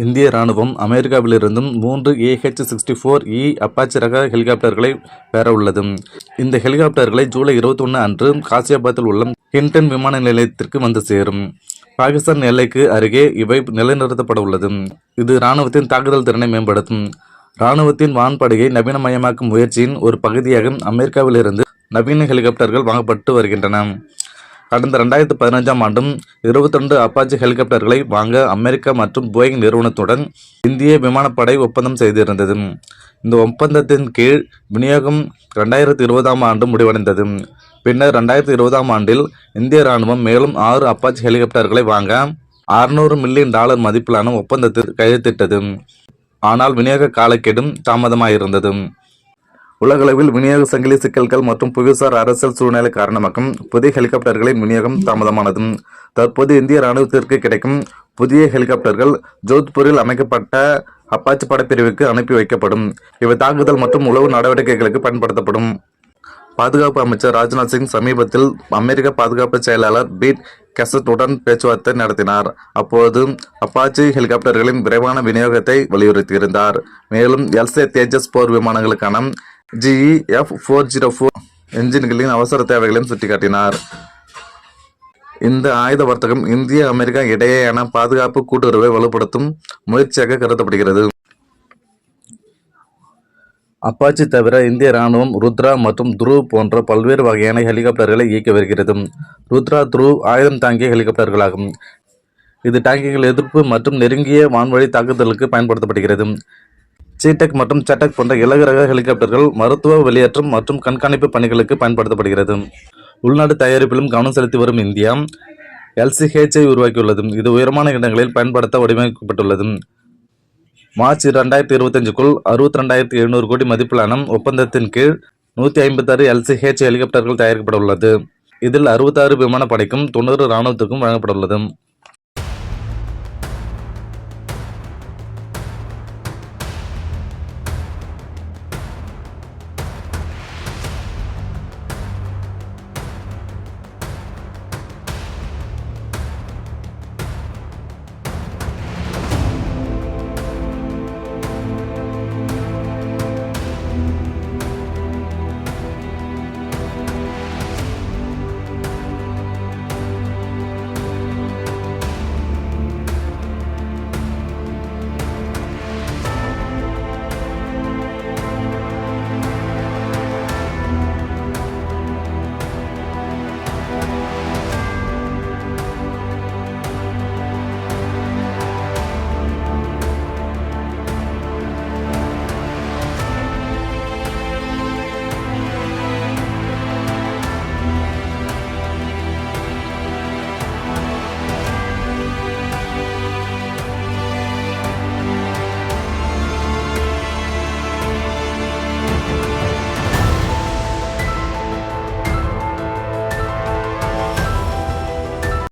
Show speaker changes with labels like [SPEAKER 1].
[SPEAKER 1] இந்திய ராணுவம் அமெரிக்காவிலிருந்தும் 3 AH-64E Apache ரக ஹெலிகாப்டர்களை பெற உள்ளது. இந்த ஹெலிகாப்டர்களை ஜூலை 21 அன்று காசியாபாத்தில் உள்ள ஹிண்டன் விமான நிலையத்திற்கு வந்து சேரும். பாகிஸ்தான் எல்லைக்கு அருகே இவை நிலைநிறுத்தப்பட உள்ளது. இது ராணுவத்தின் தாக்குதல் திறனை மேம்படுத்தும். ராணுவத்தின் வான்படையை நவீனமயமாக்கும் முயற்சியின் ஒரு பகுதியாக அமெரிக்காவிலிருந்து நவீன ஹெலிகாப்டர்கள் வாங்கப்பட்டு வருகின்றன. கடந்த 2015ஆம் ஆண்டும் 22 அப்பாச்சி ஹெலிகாப்டர்களை வாங்க அமெரிக்கா மற்றும் போயிங் நிறுவனத்துடன் இந்திய விமானப்படை ஒப்பந்தம் செய்திருந்தது. இந்த ஒப்பந்தத்தின் கீழ் விநியோகம் 2020ஆம் ஆண்டு முடிவடைந்தது. பின்னர் 2020ஆம் ஆண்டில் இந்திய ராணுவம் மேலும் 6 அப்பாச்சி ஹெலிகாப்டர்களை வாங்க $600 மில்லியன் மதிப்பிலான ஒப்பந்தத்தில் கையெழுத்திட்டது. ஆனால் விநியோக காலக்கெடும் தாமதமாயிருந்தது. உலகளவில் விநியோக சங்கிலி சிக்கல்கள் மற்றும் புவிசார் அரசியல் சூழ்நிலை காரணமாக புதிய ஹெலிகாப்டர்களின் விநியோகம் தாமதமானது. தற்போது இந்திய ராணுவத்திற்கு கிடைக்கும் புதிய ஹெலிகாப்டர்கள் ஜோத்பூரில் அமைக்கப்பட்ட அப்பாச்சி படைப்பிரிவுக்கு அனுப்பி வைக்கப்படும். இவை தாக்குதல் மற்றும் உளவு நடவடிக்கைகளுக்கு பயன்படுத்தப்படும். பாதுகாப்பு அமைச்சர் ராஜ்நாத் சிங் சமீபத்தில் அமெரிக்க பாதுகாப்பு செயலாளர் பீட் கெசட்டுடன் பேச்சுவார்த்தை நடத்தினார். அப்போது அப்பாச்சி ஹெலிகாப்டர்களின் விரைவான விநியோகத்தை வலியுறுத்தியிருந்தார். மேலும் எல்சே தேஜஸ் போர் விமானங்களுக்கான GE F404 என்ஜின்களின் அவசர தேவைகளையும் சுட்டிக்காட்டினார். இந்த ஆயுத வர்த்தகம் இந்திய அமெரிக்கா இடையேயான பாதுகாப்பு கூட்டுறவை வலுப்படுத்தும் முயற்சியாக கருதப்படுகிறது. அப்பாச்சி தவிர இந்திய ராணுவம் ருத்ரா மற்றும் துருவ் போன்ற பல்வேறு வகையான ஹெலிகாப்டர்களை இயக்கி வருகிறது. ருத்ரா, துருவ் ஆயுதம் தாங்கிய ஹெலிகாப்டர்களாகும். இது டாங்கிகள் எதிர்ப்பு மற்றும் நெருங்கிய வான்வழி தாக்குதலுக்கு பயன்படுத்தப்படுகிறது. சீடெக் மற்றும் சட்டக் போன்ற இலகு ரக ஹெலிகாப்டர்கள் மருத்துவ வெளியேற்றம் மற்றும் கண்காணிப்பு பணிகளுக்கு பயன்படுத்தப்படுகிறது. உள்நாட்டு தயாரிப்பிலும் கவனம் செலுத்தி வரும் இந்தியா LCH-ஐ உருவாக்கியுள்ளது. இது உயரமான இடங்களில் பயன்படுத்த வடிவமைக்கப்பட்டுள்ளது. மார்ச் 2025க்குள் 62,700 கோடி மதிப்பிலான ஒப்பந்தத்தின் கீழ் 156 LCH ஹெலிகாப்டர்கள் தயாரிக்கப்பட உள்ளது. இதில் 66 விமானப்படைக்கும் 90 இராணுவத்திற்கும் வழங்கப்பட உள்ளது.